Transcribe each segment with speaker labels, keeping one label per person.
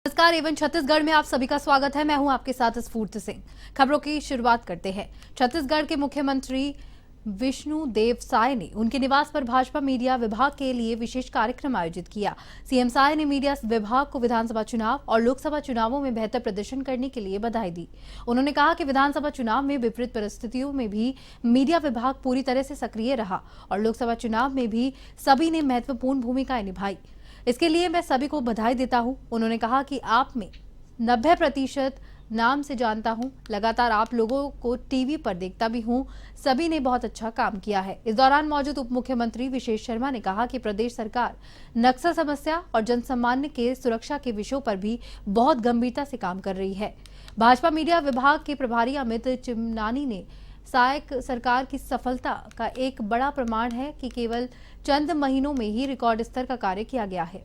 Speaker 1: नमस्कार। एवं छत्तीसगढ़ में आप सभी का स्वागत है। मैं हूं आपके साथ स्फूर्ति सिंह। खबरों की शुरुआत करते हैं। छत्तीसगढ़ के मुख्यमंत्री विष्णुदेव साय ने उनके निवास पर भाजपा मीडिया विभाग के लिए विशेष कार्यक्रम आयोजित किया। सीएम साय ने मीडिया विभाग को विधानसभा चुनाव और लोकसभा चुनावों में बेहतर प्रदर्शन करने के लिए बधाई दी। उन्होंने कहा कि विधानसभा चुनाव में विपरीत परिस्थितियों में भी मीडिया विभाग पूरी तरह से सक्रिय रहा और लोकसभा चुनाव में भी सभी ने महत्वपूर्ण भूमिकाएं निभाई। इसके लिए मैं सभी को बधाई देता हूं। उन्होंने कहा कि आप में 90% नाम से जानता हूं, लगातार आप लोगों को टीवी पर देखता भी हूं, सभी ने बहुत अच्छा काम किया है। इस दौरान मौजूद उप मुख्यमंत्री विशेष शर्मा ने कहा कि प्रदेश सरकार नक्सल समस्या और जनसामान्य के सुरक्षा के विषयों पर भी बहुत गंभीरता से काम कर रही है। भाजपा मीडिया विभाग के प्रभारी अमित चिमनानी ने सायक सरकार की सफलता का एक बड़ा प्रमाण है कि केवल चंद महीनों में ही रिकॉर्ड स्तर का कार्य किया गया है।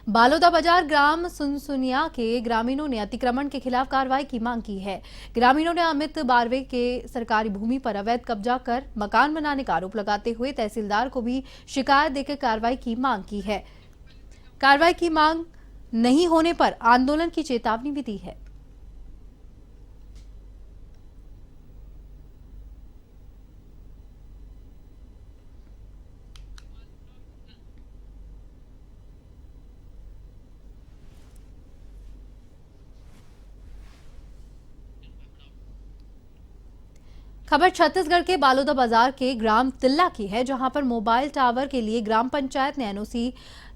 Speaker 1: बालोदा बाजार ग्राम सुनसुनिया के ग्रामीणों ने अतिक्रमण के खिलाफ कार्रवाई की मांग की है। ग्रामीणों ने अमित बारवे के सरकारी भूमि पर अवैध कब्जा कर मकान बनाने का आरोप लगाते हुए तहसीलदार को भी शिकायत देकर कार्रवाई की मांग की है। कार्रवाई की मांग नहीं होने पर आंदोलन की चेतावनी भी दी है। खबर छत्तीसगढ़ के बालोदा बाजार के ग्राम तिल्ला की है, जहां पर मोबाइल टावर के लिए ग्राम पंचायत ने एनओसी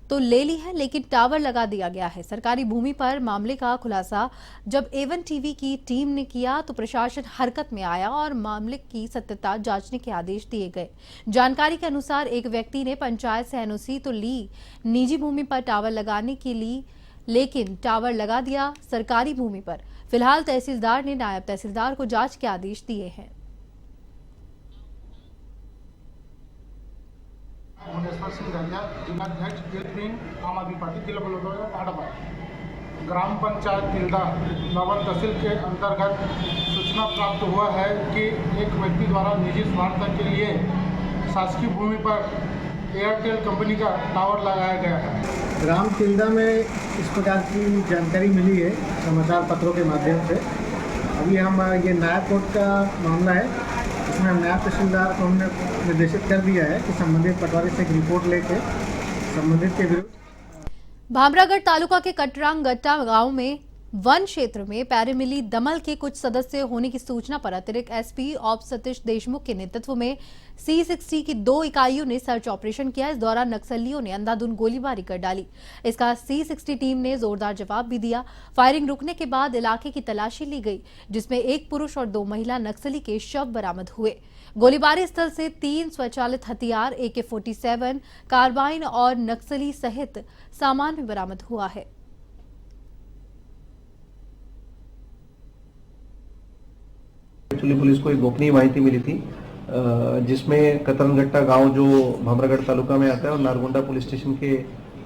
Speaker 1: तो ले ली है, लेकिन टावर लगा दिया गया है। सरकारी भूमि पर मामले का खुलासा जब एवन टीवी की टीम ने किया तो प्रशासन हरकत में आया और मामले की सत्यता जांचने के आदेश दिए गए। जानकारी के अनुसार एक व्यक्ति ने पंचायत से एनओसी तो ली, निजी भूमि पर टावर लगाने के लिए, लेकिन टावर लगा दिया सरकारी भूमि पर। फिलहाल तहसीलदार ने नायब तहसीलदार को जांच के आदेश दिए हैं।
Speaker 2: मुनेश्वर सिंह दहिया, जिलाध्यक्ष एल विंग आम आदमी पार्टी जिला बलौदा भाटापारा। ग्राम पंचायत तिल्दा नवर तहसील के अंतर्गत सूचना प्राप्त हुआ है कि एक व्यक्ति द्वारा निजी स्वार्थ के लिए शासकीय भूमि पर एयरटेल कंपनी का टावर लगाया गया है।
Speaker 3: ग्राम तिल्दा में इस प्रकार की जानकारी मिली है समाचार पत्रों के माध्यम से। अभी हम ये नायब कोर्ट का मामला है, इसमें नायब तहसीलदार को हमने निर्देशित कर दिया है कि संबंधित पटवारी से एक रिपोर्ट लेके संबंधित के विरुद्ध।
Speaker 1: भामरागढ़ तालुका के कटरांगट्टा गांव में वन क्षेत्र में पैरामिली दमल के कुछ सदस्य होने की सूचना पर अतिरिक्त एसपी ऑफ सतीश देशमुख के नेतृत्व में C60 की 2 इकाइयों ने सर्च ऑपरेशन किया। इस दौरान नक्सलियों ने अंधाधुंध गोलीबारी कर डाली। इसका C60 टीम ने जोरदार जवाब भी दिया। फायरिंग रुकने के बाद इलाके की तलाशी ली गई, जिसमें एक पुरुष और 2 महिला नक्सली के शव बरामद हुए। गोलीबारी स्थल से 3 स्वचालित हथियार, AK-47, कार्बाइन और नक्सली सहित सामान भी बरामद हुआ है।
Speaker 4: एक्चुअली पुलिस को एक गोपनीय माहिती मिली थी, जिसमें कतरनगट्टा गांव जो भामरागढ़ तालुका में आता है और नारगोंडा पुलिस स्टेशन के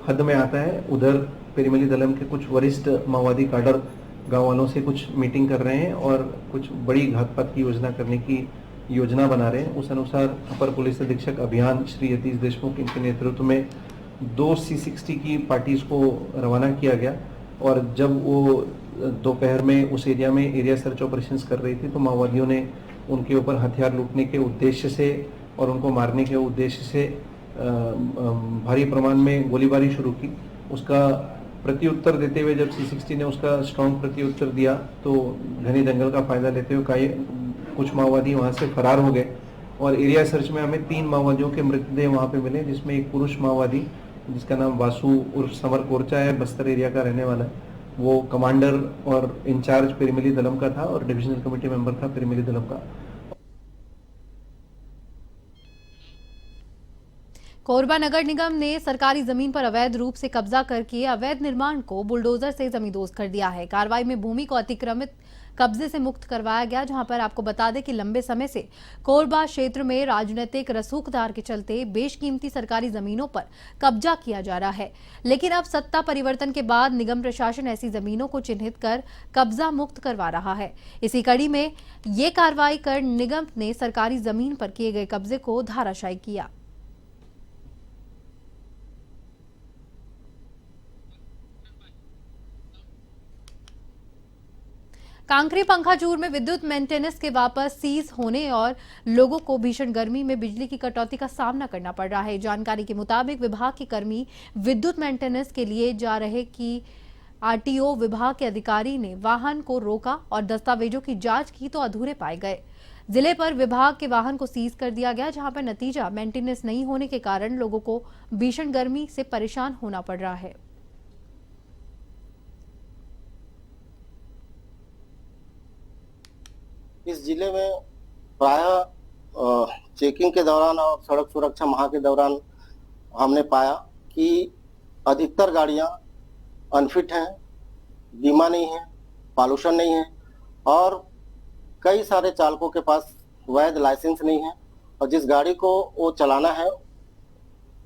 Speaker 4: हद में आता है, उधर पेरीमली दलम के कुछ वरिष्ठ माओवादी काडर गांव वालों से कुछ मीटिंग कर रहे हैं और कुछ बड़ी घातपात की योजना करने की योजना बना रहे हैं। उस अनुसार अपर पुलिस अधीक्षक अभियान श्री यतीश देशमुख इनके नेतृत्व में 2 C60 की पार्टीज को रवाना किया गया और जब वो दोपहर में उस एरिया में एरिया सर्च ऑपरेशंस कर रही थी तो माओवादियों ने उनके ऊपर हथियार लूटने के उद्देश्य से और उनको मारने के उद्देश्य से भारी प्रमाण में गोलीबारी शुरू की। उसका प्रत्युत्तर देते हुए जब C60 ने उसका स्ट्रॉन्ग प्रत्युत्तर दिया तो घने जंगल का फायदा लेते हुए कुछ माओवादी वहां से फरार हो गए और एरिया सर्च में हमें 3 माओवादियों के मृतदेह वहां पे मिले, जिसमें एक पुरुष माओवादी जिसका नाम वासु उर्फ समर कोरचा है, बस्तर एरिया का रहने वाला है। वो कमांडर और इंचार्ज पेरीमिली दलम का था और डिविजनल कमेटी मेंबर था पेरीमिली दलम का।
Speaker 1: कोरबा नगर निगम ने सरकारी जमीन पर अवैध रूप से कब्जा करके अवैध निर्माण को बुलडोजर से जमींदोज कर दिया है। कार्रवाई में भूमि को अतिक्रमित कब्जे से मुक्त करवाया गया, जहां पर आपको बता दें कि लंबे समय से कोरबा क्षेत्र में राजनीतिक रसूखदार के चलते बेशकीमती सरकारी जमीनों पर कब्जा किया जा रहा है। लेकिन अब सत्ता परिवर्तन के बाद निगम प्रशासन ऐसी जमीनों को चिन्हित कर कब्जा मुक्त करवा रहा है। इसी कड़ी में ये कार्रवाई कर निगम ने सरकारी जमीन पर किए गए कब्जे को धाराशायी किया। कांकरी पंखाजूर में विद्युत मेंटेनेंस के वापस सीज होने और लोगों को भीषण गर्मी में बिजली की कटौती का सामना करना पड़ रहा है। जानकारी के मुताबिक विभाग के कर्मी विद्युत मेंटेनेंस के लिए जा रहे कि आरटीओ विभाग के अधिकारी ने वाहन को रोका और दस्तावेजों की जांच की तो अधूरे पाए गए। जिले पर विभाग के वाहन को सीज कर दिया गया, जहां पर नतीजा मेंटेनेंस नहीं होने के कारण लोगों को भीषण गर्मी से परेशान होना पड़ रहा है।
Speaker 5: इस जिले में प्रायः चेकिंग के दौरान और सड़क सुरक्षा माह के दौरान हमने पाया कि अधिकतर गाड़ियां अनफिट हैं, बीमा नहीं है, पॉल्यूशन नहीं है और कई सारे चालकों के पास वैध लाइसेंस नहीं है। और जिस गाड़ी को वो चलाना है,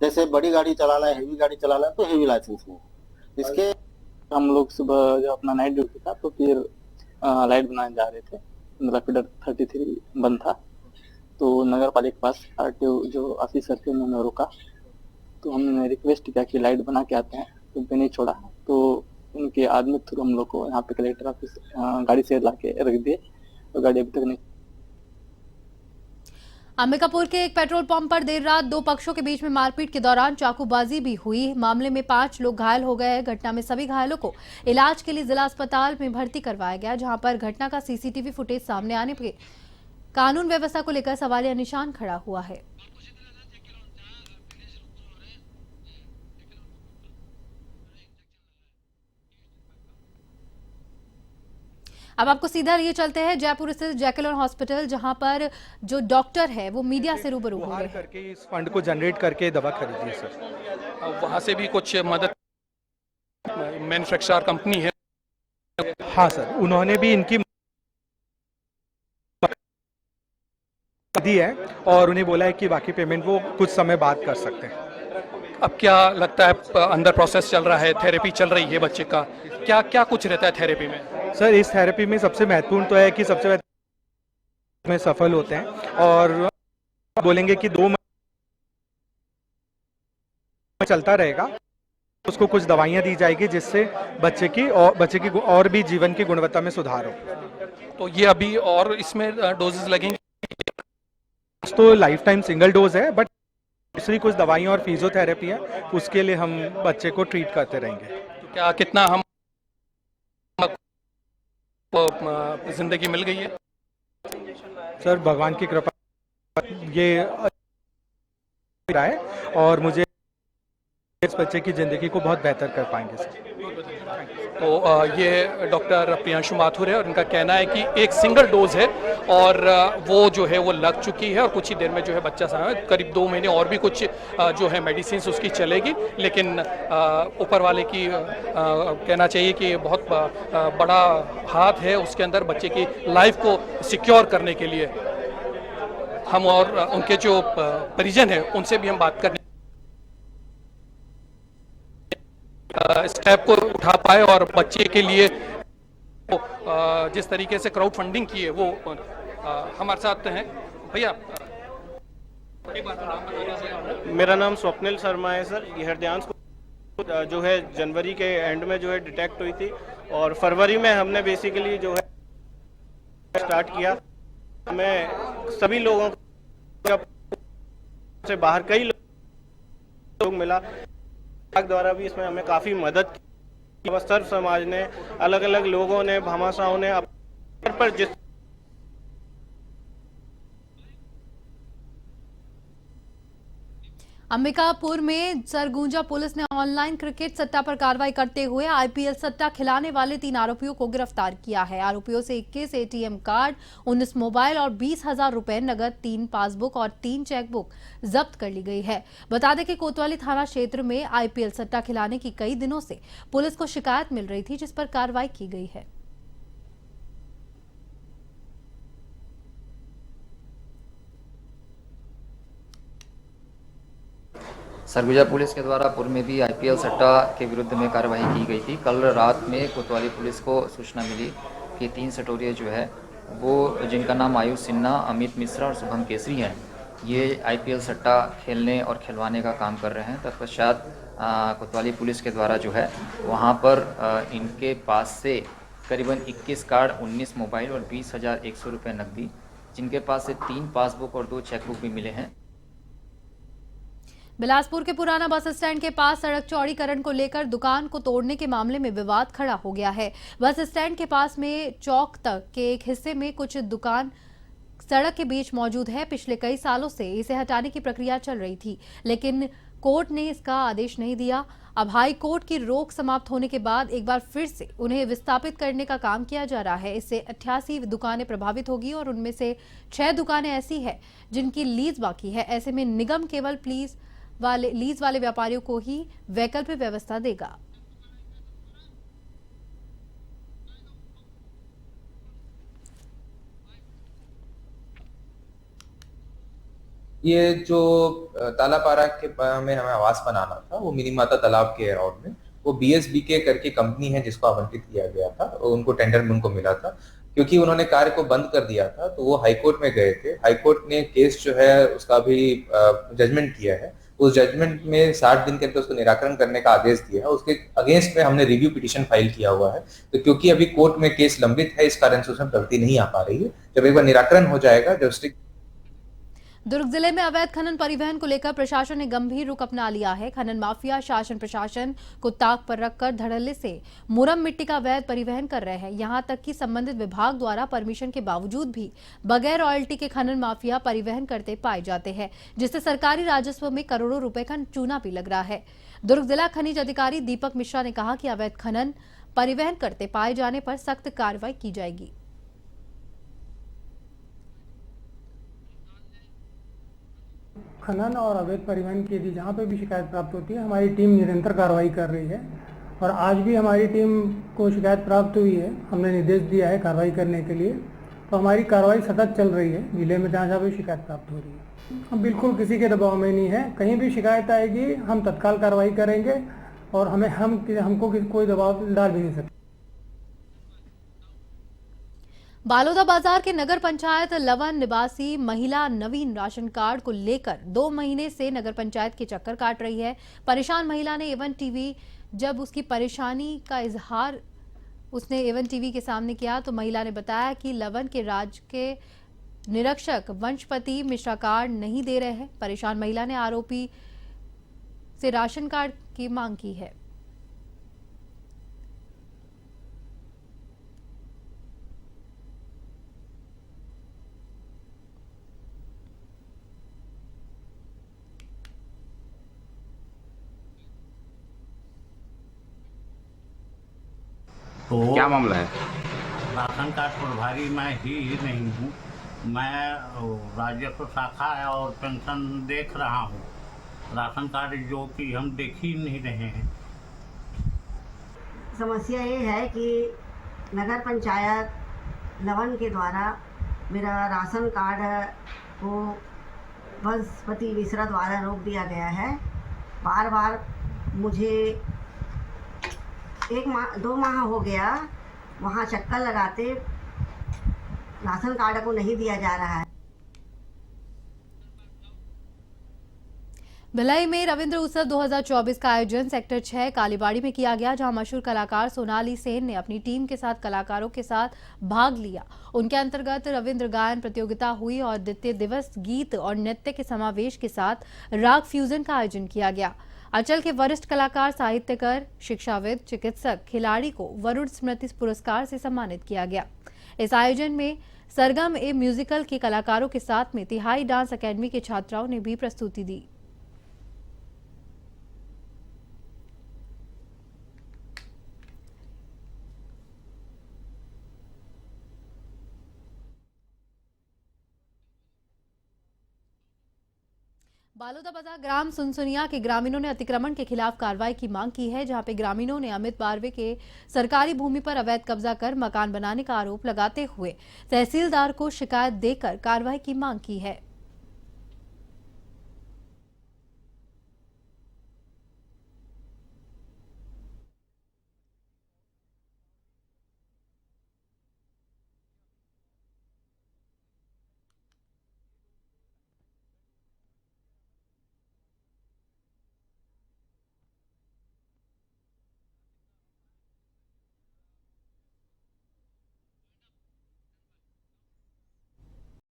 Speaker 5: जैसे बड़ी गाड़ी चलाना है, हेवी गाड़ी चलाना है, तो हेवी लाइसेंस नहीं है। इसके
Speaker 6: हम लोग सुबह जब अपना नाइट ड्यूटी था तो फिर लाइट बनाने जा रहे थे, मतलब फीडर 33 बंद था, तो नगर पालिका के पास आरटीओ जो ऑफिसर थे उन्होंने रोका, तो हमने रिक्वेस्ट किया कि लाइट बना के आते हैं, तो उनको नहीं छोड़ा। तो उनके आदमी के थ्रू हम लोग को यहाँ पे कलेक्टर ऑफिस गाड़ी से ला के रख दिए, तो गाड़ी अभी तक नहीं।
Speaker 1: अंबिकापुर के एक पेट्रोल पंप पर देर रात दो पक्षों के बीच में मारपीट के दौरान चाकूबाजी भी हुई। मामले में 5 लोग घायल हो गए हैं। घटना में सभी घायलों को इलाज के लिए जिला अस्पताल में भर्ती करवाया गया, जहां पर घटना का सीसीटीवी फुटेज सामने आने पर कानून व्यवस्था को लेकर सवालिया निशान खड़ा हुआ है। अब आपको सीधा लिए चलते हैं जयपुर स्थित जैकेलॉन हॉस्पिटल, जहां पर जो डॉक्टर है वो मीडिया से रूबरू हो गए
Speaker 7: करके इस फंड को जनरेट करके दवा खरीदी है सर।
Speaker 8: वहाँ से भी कुछ मदद मैन्युफैक्चरर कंपनी है।
Speaker 7: हाँ सर, उन्होंने भी इनकी दी है और उन्हें बोला है कि बाकी पेमेंट वो कुछ समय बाद कर सकते हैं।
Speaker 8: अब क्या लगता है, अंदर प्रोसेस चल रहा है, थेरेपी चल रही है बच्चे का, क्या क्या कुछ रहता है थेरेपी में?
Speaker 7: सर, इस थेरेपी में सबसे महत्वपूर्ण तो है कि सबसे में सफल होते हैं और बोलेंगे कि 2 महीने चलता रहेगा, उसको कुछ दवाइयां दी जाएगी जिससे बच्चे की और भी जीवन की गुणवत्ता में सुधार हो।
Speaker 8: तो ये अभी और इसमें डोजेस लगेंगे?
Speaker 7: तो लाइफ टाइम सिंगल डोज है, बट दूसरी कुछ दवाइयां और फिजियोथेरेपी है, उसके लिए हम बच्चे को ट्रीट करते रहेंगे।
Speaker 8: तो क्या कितना हम जिंदगी मिल गई है?
Speaker 7: सर, भगवान की कृपा ये है और मुझे इस बच्चे की जिंदगी को बहुत बेहतर कर पाएंगे सर।
Speaker 8: तो ये डॉक्टर प्रियांशु माथुर है और इनका कहना है कि एक सिंगल डोज है और वो जो है वो लग चुकी है और कुछ ही देर में जो है बच्चा सामने, करीब 2 महीने और भी कुछ जो है मेडिसिन उसकी चलेगी। लेकिन ऊपर वाले की कहना चाहिए कि बहुत बड़ा हाथ है उसके अंदर बच्चे की लाइफ को सिक्योर करने के लिए। हम और उनके जो परिजन हैं उनसे भी हम बात करने स्टेप को उठा पाए और बच्चे के लिए जिस तरीके से क्राउड फंडिंग की है वो हमारे साथ हैं। भैया, एक बार नाम बता दीजिए।
Speaker 9: मेरा नाम स्वप्निल शर्मा है सर। ये हृदयांश जो है जनवरी के एंड में जो है डिटेक्ट हुई थी और फरवरी में हमने बेसिकली जो है स्टार्ट किया। मैं सभी लोगों से बाहर कई लोग मिला द्वारा भी इसमें हमें काफी मदद की। सर्व समाज ने, अलग अलग लोगों ने, भामाशाहों ने पर जिस
Speaker 1: अंबिकापुर में सरगुजा पुलिस ने ऑनलाइन क्रिकेट सट्टा पर कार्रवाई करते हुए आईपीएल सट्टा खिलाने वाले 3 आरोपियों को गिरफ्तार किया है। आरोपियों से 21 एटीएम कार्ड, 19 मोबाइल और 20,000 रुपए नगद, 3 पासबुक और 3 चेकबुक जब्त कर ली गई है। बता दें कि कोतवाली थाना क्षेत्र में आईपीएल सट्टा खिलाने की कई दिनों से पुलिस को शिकायत मिल रही थी, जिस पर कार्रवाई की गई है।
Speaker 10: सरगुजा पुलिस के द्वारा पूर्व में भी आईपीएल सट्टा के विरुद्ध में कार्रवाई की गई थी। कल रात में कोतवाली पुलिस को सूचना मिली कि 3 सटोरिये जो है वो, जिनका नाम आयुष सिन्हा, अमित मिश्रा और शुभम केसरी हैं, ये आईपीएल सट्टा खेलने और खिलवाने का काम कर रहे हैं। तत्पश्चात कोतवाली पुलिस के द्वारा जो है वहाँ पर इनके पास से करीबन 21 कार्ड, 19 मोबाइल और 20,100 रुपये नकदी, जिनके पास से 3 पासबुक और 2 चेकबुक भी मिले हैं।
Speaker 1: बिलासपुर के पुराना बस स्टैंड के पास सड़क चौड़ीकरण को लेकर दुकान को तोड़ने के मामले में विवाद खड़ा हो गया है। बस स्टैंड के पास में चौक तक के एक हिस्से में कुछ दुकान सड़क के बीच मौजूद है। पिछले कई सालों से इसे हटाने की प्रक्रिया चल रही थी, लेकिन कोर्ट ने इसका आदेश नहीं दिया। अब हाई कोर्ट की रोक समाप्त होने के बाद एक बार फिर से उन्हें विस्थापित करने का काम किया जा रहा है। इससे 88 दुकानें प्रभावित होगी और उनमें से 6 दुकानें ऐसी हैं जिनकी लीज बाकी है। ऐसे में निगम केवल लीज वाले व्यापारियों को ही वैकल्पिक व्यवस्था देगा।
Speaker 11: ये जो तालापारा के में हमें आवास बनाना था, वो मिनी माता तालाब के अराउंड में, वो BSBK करके कंपनी है जिसको आवंटित किया गया था। उनको टेंडर में उनको मिला था। क्योंकि उन्होंने कार्य को बंद कर दिया था तो वो हाईकोर्ट में गए थे। हाईकोर्ट ने केस जो है उसका भी जजमेंट किया है। उस जजमेंट में 60 दिन के अंदर उसको निराकरण करने का आदेश दिया है। उसके अगेंस्ट में हमने रिव्यू पिटीशन फाइल किया हुआ है। तो क्योंकि अभी कोर्ट में केस लंबित है, इस कारण से उसमें प्रगति नहीं आ पा रही है। जब एक बार निराकरण हो जाएगा, जस्टिस।
Speaker 1: दुर्ग जिले में अवैध खनन परिवहन को लेकर प्रशासन ने गंभीर रुख अपना लिया है। खनन माफिया शासन प्रशासन को ताक पर रखकर धड़ल्ले से मुरम मिट्टी का अवैध परिवहन कर रहे हैं। यहां तक कि संबंधित विभाग द्वारा परमिशन के बावजूद भी बगैर रॉयल्टी के खनन माफिया परिवहन करते पाए जाते हैं, जिससे सरकारी राजस्व में करोड़ों रुपए का चूना भी लग रहा है। दुर्ग जिला खनिज अधिकारी दीपक मिश्रा ने कहा कि अवैध खनन परिवहन करते पाए जाने पर सख्त कार्रवाई की जाएगी।
Speaker 12: खनन और अवैध परिवहन की यदि जहाँ पे भी शिकायत प्राप्त होती है, हमारी टीम निरंतर कार्रवाई कर रही है और आज भी हमारी टीम को शिकायत प्राप्त हुई है। हमने निर्देश दिया है कार्रवाई करने के लिए, तो हमारी कार्रवाई सतत चल रही है जिले में जहाँ जहाँ भी शिकायत प्राप्त हो रही है। हम बिल्कुल किसी के दबाव में नहीं है। कहीं भी शिकायत आएगी हम तत्काल कार्रवाई करेंगे और हमको कोई दबाव डाल भी नहीं सकते।
Speaker 1: बालोदा बाजार के नगर पंचायत लवन निवासी महिला नवीन राशन कार्ड को लेकर 2 महीने से नगर पंचायत के चक्कर काट रही है। परेशान महिला ने एवन टीवी जब उसकी परेशानी का इजहार उसने एवन टीवी के सामने किया तो महिला ने बताया कि लवन के राज्य के निरीक्षक वंशपति मिश्रा कार्ड नहीं दे रहे हैं। परेशान महिला ने आरोपी से राशन कार्ड की मांग की है।
Speaker 13: तो
Speaker 14: क्या मामला है?
Speaker 13: राशन कार्ड प्रभारी मैं ही नहीं हूँ। मैं राजस्व शाखा और पेंशन देख रहा हूँ। राशन कार्ड जो कि हम देख ही नहीं रहे हैं।
Speaker 15: समस्या ये है कि नगर पंचायत लवन के द्वारा मेरा राशन कार्ड को वंशपति मिश्रा द्वारा रोक दिया गया है। बार बार मुझे 2 माह हो गया वहाँ चक्कर लगाते राशन कार्ड को नहीं दिया जा रहा है।
Speaker 1: भिलाई में रविंद्र उत्सव 2024 का आयोजन सेक्टर 6 कालीबाड़ी में किया गया, जहां मशहूर कलाकार सोनाली सेन ने अपनी टीम के साथ कलाकारों के साथ भाग लिया। उनके अंतर्गत रविंद्र गायन प्रतियोगिता हुई और द्वितीय दिवस गीत और नृत्य के समावेश के साथ राग फ्यूजन का आयोजन किया गया। अंचल के वरिष्ठ कलाकार, साहित्यकार, शिक्षाविद, चिकित्सक, खिलाड़ी को वरुण स्मृति पुरस्कार से सम्मानित किया गया। इस आयोजन में सरगम ए म्यूजिकल के कलाकारों के साथ में तिहाई डांस अकेडमी के छात्राओं ने भी प्रस्तुति दी। बालोदा बाजार ग्राम सुनसुनिया के ग्रामीणों ने अतिक्रमण के खिलाफ कार्रवाई की मांग की है, जहां पे ग्रामीणों ने अमित बारवे के सरकारी भूमि पर अवैध कब्जा कर मकान बनाने का आरोप लगाते हुए तहसीलदार को शिकायत देकर कार्रवाई की मांग की है।